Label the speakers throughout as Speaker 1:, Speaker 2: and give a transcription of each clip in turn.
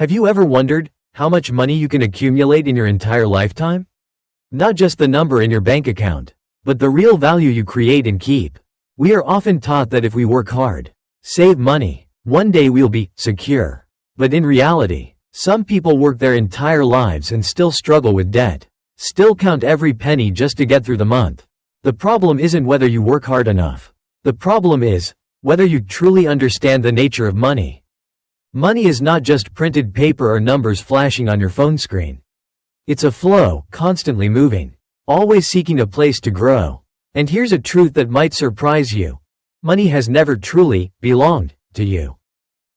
Speaker 1: Have you ever wondered how much money you can accumulate in your entire lifetime? Not just the number in your bank account, but the real value you create and keep. We are often taught that if we work hard, save money, one day we'll be secure. But in reality, some people work their entire lives and still struggle with debt, still count every penny just to get through the month. The problem isn't whether you work hard enough. The problem is whether you truly understand the nature of money. Money is not just printed paper or numbers flashing on your phone screen. It's a flow, constantly moving, always seeking a place to grow. And here's a truth that might surprise you. Money has never truly belonged to you.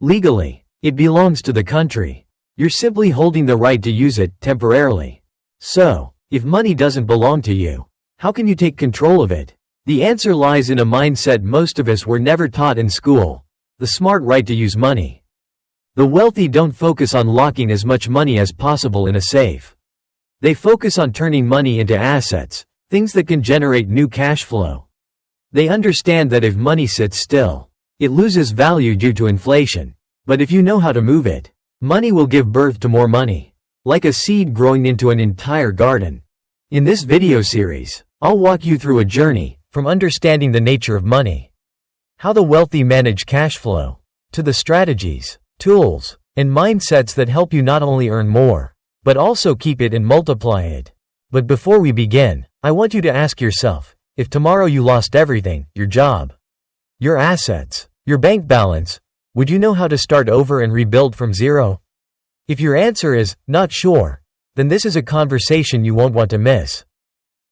Speaker 1: Legally, it belongs to the country. You're simply holding the right to use it temporarily. So, if money doesn't belong to you, how can you take control of it? The answer lies in a mindset most of us were never taught in school: the smart right to use money. The wealthy don't focus on locking as much money as possible in a safe. They focus on turning money into assets, things that can generate new cash flow. They understand that if money sits still, it loses value due to inflation. But if you know how to move it, money will give birth to more money, like a seed growing into an entire garden. In this video series, I'll walk you through a journey from understanding the nature of money, how the wealthy manage cash flow, to the strategies, tools, and mindsets that help you not only earn more, but also keep it and multiply it. But before we begin, I want you to ask yourself, if tomorrow you lost everything, your job, your assets, your bank balance, would you know how to start over and rebuild from zero? If your answer is, not sure, then this is a conversation you won't want to miss.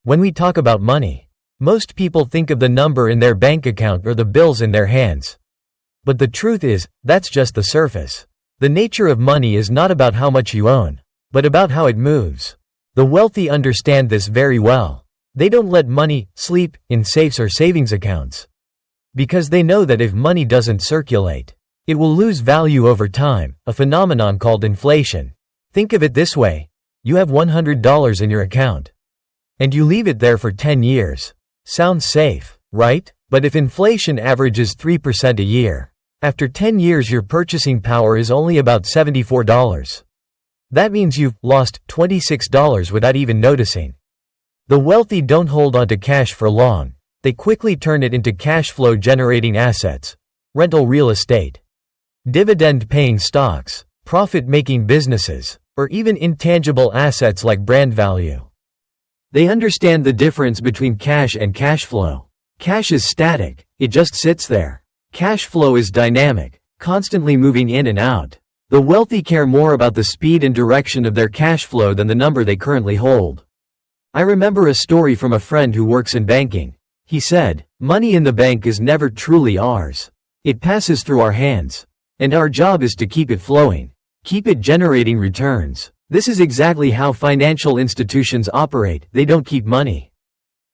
Speaker 1: When we talk about money, most people think of the number in their bank account or the bills in their hands. But the truth is, that's just the surface. The nature of money is not about how much you own, but about how it moves. The wealthy understand this very well. They don't let money sleep in safes or savings accounts, because they know that if money doesn't circulate, it will lose value over time, a phenomenon called inflation. Think of it this way: you have $100 in your account, and you leave it there for 10 years. Sounds safe, right? But if inflation averages 3% a year, after 10 years your purchasing power is only about $74. That means you've lost $26 without even noticing. The wealthy don't hold on to cash for long. They quickly turn it into cash flow generating assets, rental real estate, dividend paying stocks, profit making businesses, or even intangible assets like brand value. They understand the difference between cash and cash flow. Cash is static, it just sits there. Cash flow is dynamic, constantly moving in and out. The wealthy care more about the speed and direction of their cash flow than the number they currently hold. I remember a story from a friend who works in banking. He said, "Money in the bank is never truly ours. It passes through our hands. And our job is to keep it flowing, keep it generating returns." This is exactly how financial institutions operate. They don't keep money,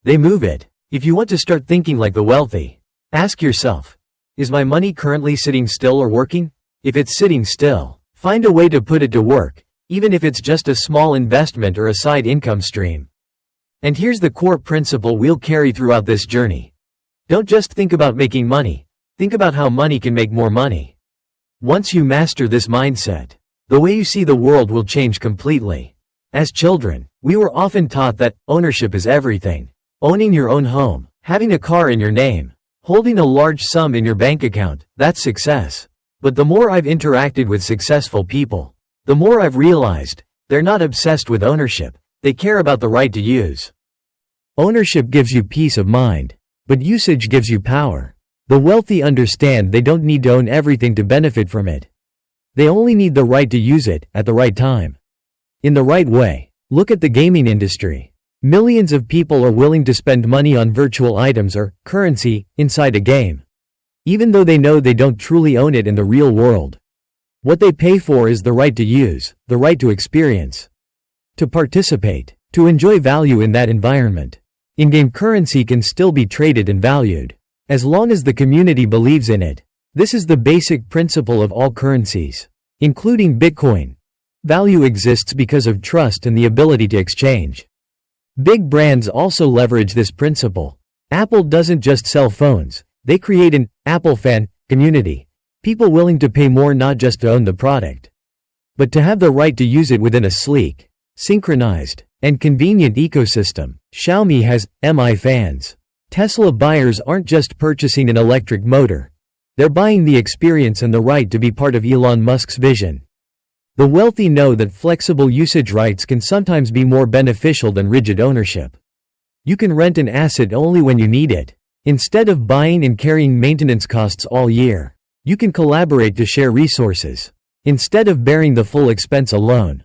Speaker 1: they move it. If you want to start thinking like the wealthy, ask yourself, is my money currently sitting still or working? If it's sitting still, find a way to put it to work, even if it's just a small investment or a side income stream. And here's the core principle we'll carry throughout this journey. Don't just think about making money, think about how money can make more money. Once you master this mindset, the way you see the world will change completely. As children, we were often taught that ownership is everything. Owning your own home, having a car in your name, holding a large sum in your bank account, that's success. But the more I've interacted with successful people, the more I've realized, they're not obsessed with ownership, they care about the right to use. Ownership gives you peace of mind, but usage gives you power. The wealthy understand they don't need to own everything to benefit from it. They only need the right to use it, at the right time, in the right way. Look at the gaming industry. Millions of people are willing to spend money on virtual items or currency inside a game, even though they know they don't truly own it in the real world. What they pay for is the right to use, the right to experience, to participate, to enjoy value in that environment. In-game currency can still be traded and valued, as long as the community believes in it. This is the basic principle of all currencies, including Bitcoin. Value exists because of trust and the ability to exchange. Big brands also leverage this principle. Apple doesn't just sell phones, they create an Apple fan community. People willing to pay more not just to own the product, but to have the right to use it within a sleek, synchronized, and convenient ecosystem. Xiaomi has Mi fans. Tesla buyers aren't just purchasing an electric motor. They're buying the experience and the right to be part of Elon Musk's vision. The wealthy know that flexible usage rights can sometimes be more beneficial than rigid ownership. You can rent an asset only when you need it. Instead of buying and carrying maintenance costs all year, you can collaborate to share resources, instead of bearing the full expense alone.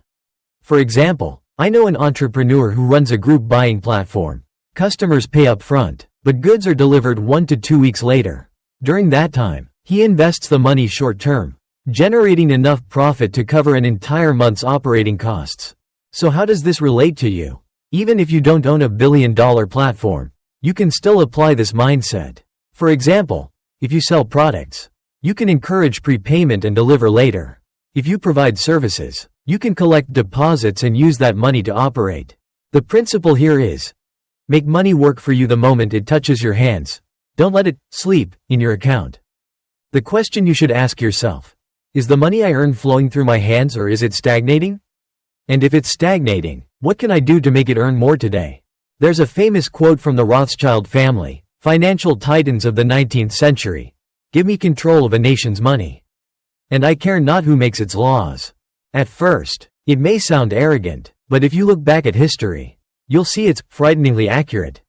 Speaker 1: For example, I know an entrepreneur who runs a group buying platform. Customers pay up front, but goods are delivered 1 to 2 weeks later. During that time, he invests the money short-term, generating enough profit to cover an entire month's operating costs. So how does this relate to you? Even if you don't own a billion-dollar platform, you can still apply this mindset. For example, if you sell products, you can encourage prepayment and deliver later. If you provide services, you can collect deposits and use that money to operate. The principle here is, make money work for you the moment it touches your hands. Don't let it sleep in your account. The question you should ask yourself, is the money I earn flowing through my hands or is it stagnating? And if it's stagnating, what can I do to make it earn more today? There's a famous quote from the Rothschild family, financial titans of the 19th century. Give me control of a nation's money, and I care not who makes its laws. At first, it may sound arrogant, but if you look back at history, you'll see it's frighteningly accurate.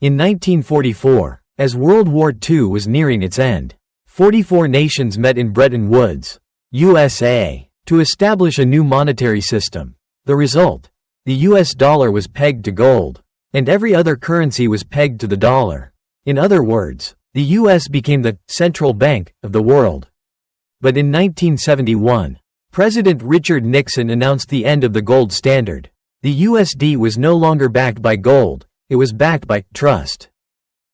Speaker 1: In 1944, as World War II was nearing its end, 44 nations met in Bretton Woods, USA, to establish a new monetary system. The result? The US dollar was pegged to gold, and every other currency was pegged to the dollar. In other words, the US became the central bank of the world. But in 1971, President Richard Nixon announced the end of the gold standard. The USD was no longer backed by gold, it was backed by trust.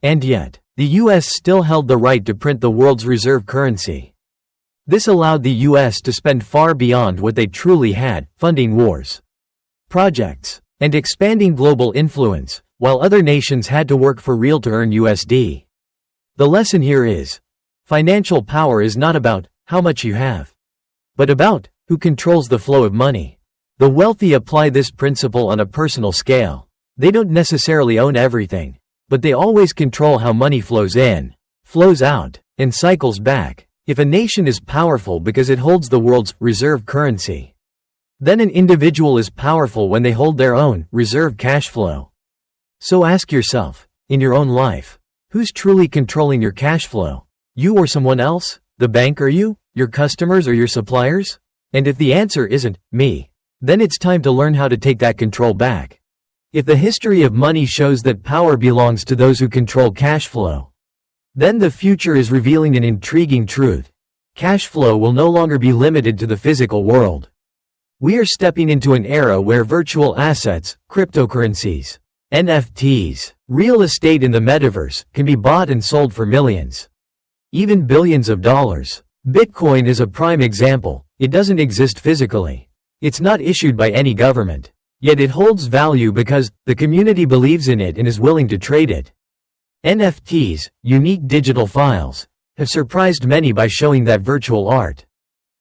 Speaker 1: And yet, the US still held the right to print the world's reserve currency. This allowed the US to spend far beyond what they truly had, funding wars, projects, and expanding global influence, while other nations had to work for real to earn USD. The lesson here is, financial power is not about how much you have, but about who controls the flow of money. The wealthy apply this principle on a personal scale. They don't necessarily own everything, but they always control how money flows in, flows out, and cycles back. If a nation is powerful because it holds the world's reserve currency, then an individual is powerful when they hold their own reserve cash flow. So ask yourself, in your own life, who's truly controlling your cash flow? You or someone else? The bank or you? Your customers or your suppliers? And if the answer isn't me, then it's time to learn how to take that control back. If the history of money shows that power belongs to those who control cash flow, then the future is revealing an intriguing truth. Cash flow will no longer be limited to the physical world. We are stepping into an era where virtual assets, cryptocurrencies, NFTs, real estate in the metaverse, can be bought and sold for millions, even billions of dollars. Bitcoin is a prime example. It doesn't exist physically. It's not issued by any government. Yet it holds value because the community believes in it and is willing to trade it. NFTs, unique digital files, have surprised many by showing that virtual art,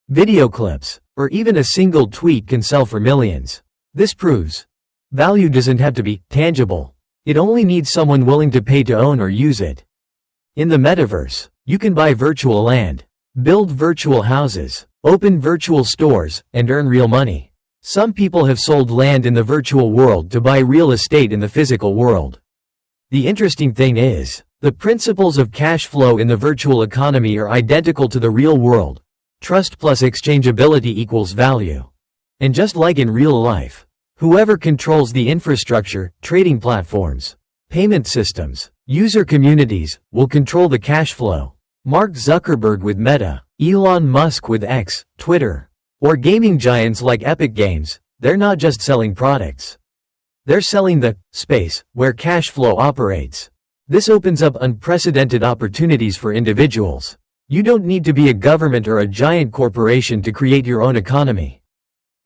Speaker 1: video clips, or even a single tweet can sell for millions. This proves value doesn't have to be tangible. It only needs someone willing to pay to own or use it. In the metaverse, you can buy virtual land, build virtual houses, open virtual stores, and earn real money. Some people have sold land in the virtual world to buy real estate in the physical world. The interesting thing is, the principles of cash flow in the virtual economy are identical to the real world. Trust plus exchangeability equals value. And just like in real life, whoever controls the infrastructure, trading platforms, payment systems, user communities, will control the cash flow. Mark Zuckerberg with Meta, Elon Musk with X, Twitter, or gaming giants like Epic Games, they're not just selling products. They're selling the space where cash flow operates. This opens up unprecedented opportunities for individuals. You don't need to be a government or a giant corporation to create your own economy.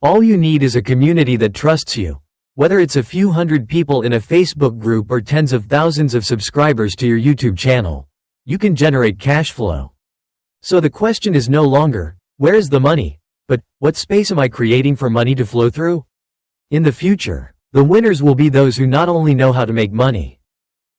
Speaker 1: All you need is a community that trusts you. Whether it's a few hundred people in a Facebook group or tens of thousands of subscribers to your YouTube channel, you can generate cash flow. So the question is no longer, where is the money? But what space am I creating for money to flow through? In the future, the winners will be those who not only know how to make money,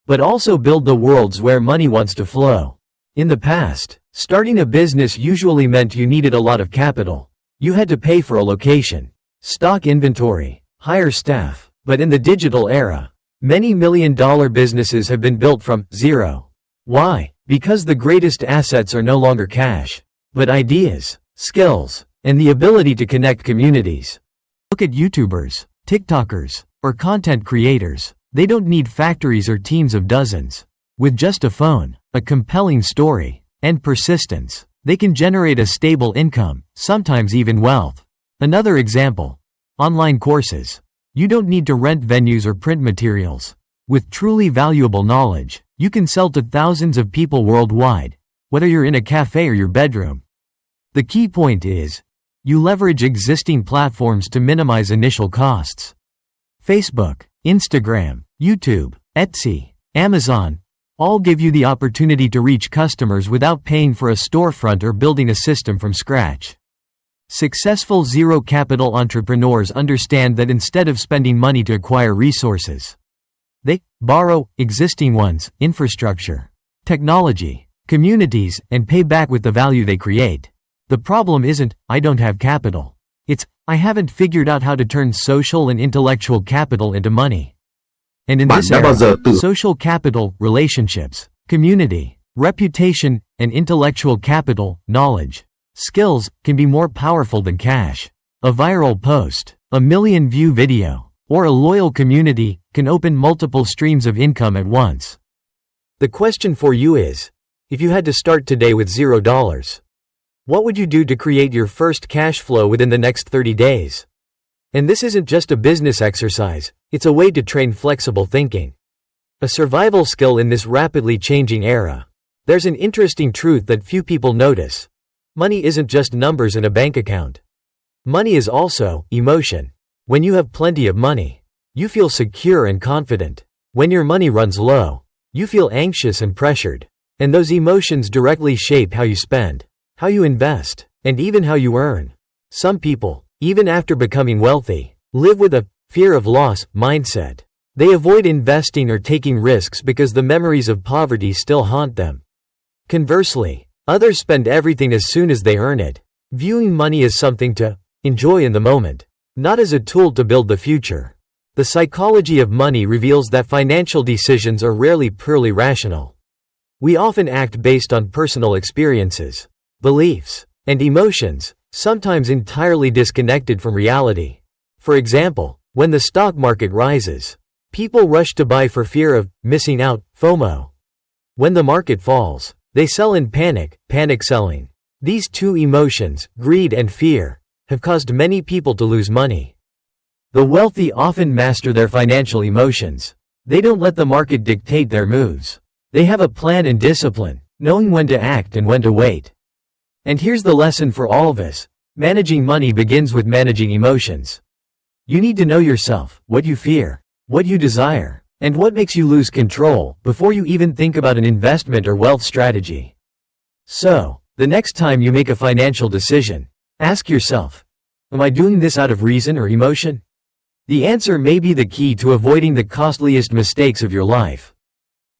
Speaker 1: but also build the worlds where money wants to flow. In the past, starting a business usually meant you needed a lot of capital. You had to pay for a location, stock inventory, hire staff. But in the digital era, many million-dollar businesses have been built from zero. Why? Because the greatest assets are no longer cash, but ideas, skills, and the ability to connect communities. Look at YouTubers, TikTokers, or content creators. They don't need factories or teams of dozens. With just a phone, a compelling story, and persistence, they can generate a stable income, sometimes even wealth. Another example: online courses. You don't need to rent venues or print materials. With truly valuable knowledge, you can sell to thousands of people worldwide, whether you're in a cafe or your bedroom. The key point is, you leverage existing platforms to minimize initial costs. Facebook, Instagram, YouTube, Etsy, Amazon, all give you the opportunity to reach customers without paying for a storefront or building a system from scratch. Successful zero-capital entrepreneurs understand that instead of spending money to acquire resources, they borrow existing ones, infrastructure, technology, communities, and pay back with the value they create. The problem isn't, I don't have capital. It's, I haven't figured out how to turn social and intellectual capital into money. And in this era, social capital, relationships, community, reputation, and intellectual capital, knowledge, skills, can be more powerful than cash. A viral post, a million-view video, or a loyal community can open multiple streams of income at once. The question for you is, if you had to start today with $0, what would you do to create your first cash flow within the next 30 days? And this isn't just a business exercise, it's a way to train flexible thinking. A survival skill in this rapidly changing era. There's an interesting truth that few people notice. Money isn't just numbers in a bank account. Money is also emotion. When you have plenty of money, you feel secure and confident. When your money runs low, you feel anxious and pressured. And those emotions directly shape how you spend, how you invest, and even how you earn. Some people, even after becoming wealthy, live with a fear of loss mindset. They avoid investing or taking risks because the memories of poverty still haunt them. Conversely, others spend everything as soon as they earn it, viewing money as something to enjoy in the moment, not as a tool to build the future. The psychology of money reveals that financial decisions are rarely purely rational. We often act based on personal experiences, beliefs, and emotions, sometimes entirely disconnected from reality. For example, when the stock market rises, people rush to buy for fear of missing out, FOMO. When the market falls, they sell in panic, panic selling. These two emotions, greed and fear, have caused many people to lose money. The wealthy often master their financial emotions. They don't let the market dictate their moves. They have a plan and discipline, knowing when to act and when to wait. And here's the lesson for all of us. Managing money begins with managing emotions. You need to know yourself, what you fear, what you desire, and what makes you lose control before you even think about an investment or wealth strategy. So, the next time you make a financial decision, ask yourself, am I doing this out of reason or emotion? The answer may be the key to avoiding the costliest mistakes of your life.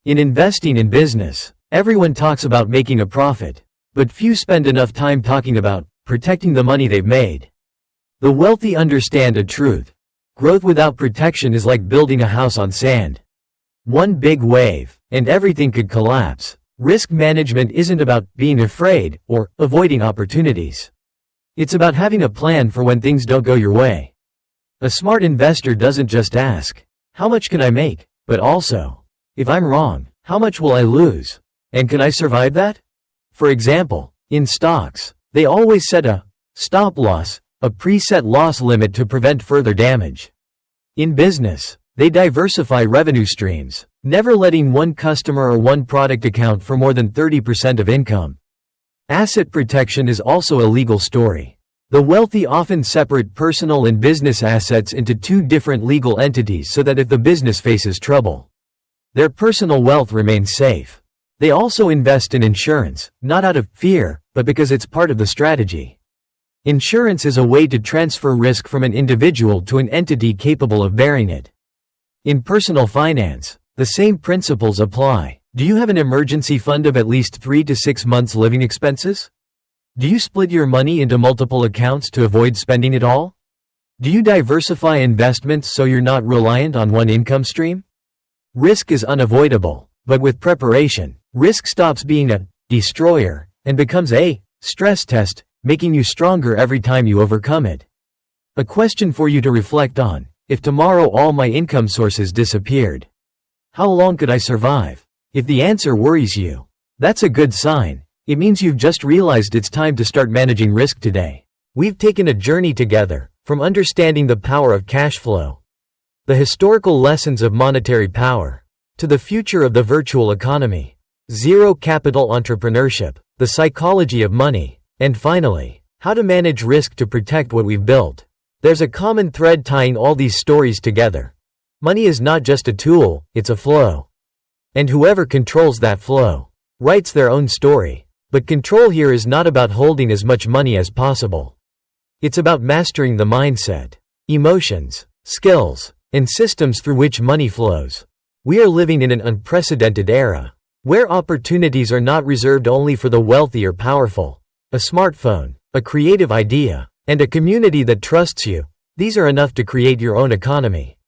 Speaker 1: In investing in business, everyone talks about making a profit, but few spend enough time talking about protecting the money they've made. The wealthy understand a truth. Growth without protection is like building a house on sand. One big wave, and everything could collapse. Risk management isn't about being afraid or avoiding opportunities. It's about having a plan for when things don't go your way. A smart investor doesn't just ask, how much can I make, but also, if I'm wrong, how much will I lose? And can I survive that? For example, in stocks, they always set a stop loss, a preset loss limit to prevent further damage. In business, they diversify revenue streams, never letting one customer or one product account for more than 30% of income. Asset protection is also a legal story. The wealthy often separate personal and business assets into two different legal entities so that if the business faces trouble, their personal wealth remains safe. They also invest in insurance, not out of fear, but because it's part of the strategy. Insurance is a way to transfer risk from an individual to an entity capable of bearing it. In personal finance, the same principles apply. Do you have an emergency fund of at least 3 to 6 months' living expenses? Do you split your money into multiple accounts to avoid spending it all? Do you diversify investments so you're not reliant on one income stream? Risk is unavoidable, but with preparation, risk stops being a destroyer and becomes a stress test, making you stronger every time you overcome it. A question for you to reflect on: if tomorrow all my income sources disappeared, how long could I survive? If the answer worries you, that's a good sign. It means you've just realized it's time to start managing risk today. We've taken a journey together, from understanding the power of cash flow, the historical lessons of monetary power, to the future of the virtual economy, zero capital entrepreneurship, the psychology of money, and finally, how to manage risk to protect what we've built. There's a common thread tying all these stories together. Money is not just a tool, it's a flow. And whoever controls that flow writes their own story. But control here is not about holding as much money as possible. It's about mastering the mindset, emotions, skills, and systems through which money flows. We are living in an unprecedented era, where opportunities are not reserved only for the wealthy or powerful. A smartphone, a creative idea, and a community that trusts you, these are enough to create your own economy.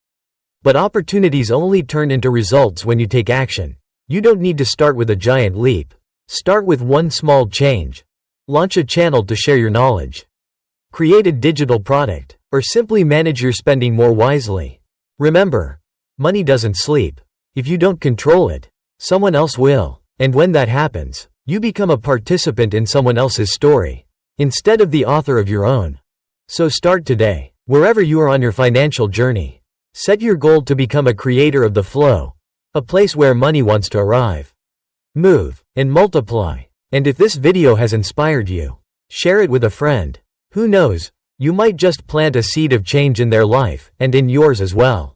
Speaker 1: But opportunities only turn into results when you take action. You don't need to start with a giant leap. Start with one small change. Launch a channel to share your knowledge. Create a digital product, or simply manage your spending more wisely. Remember, money doesn't sleep. If you don't control it, someone else will. And when that happens, you become a participant in someone else's story, instead of the author of your own. So start today, wherever you are on your financial journey. Set your goal to become a creator of the flow, a place where money wants to arrive. Move, and multiply. And if this video has inspired you, share it with a friend. Who knows, you might just plant a seed of change in their life, and in yours as well.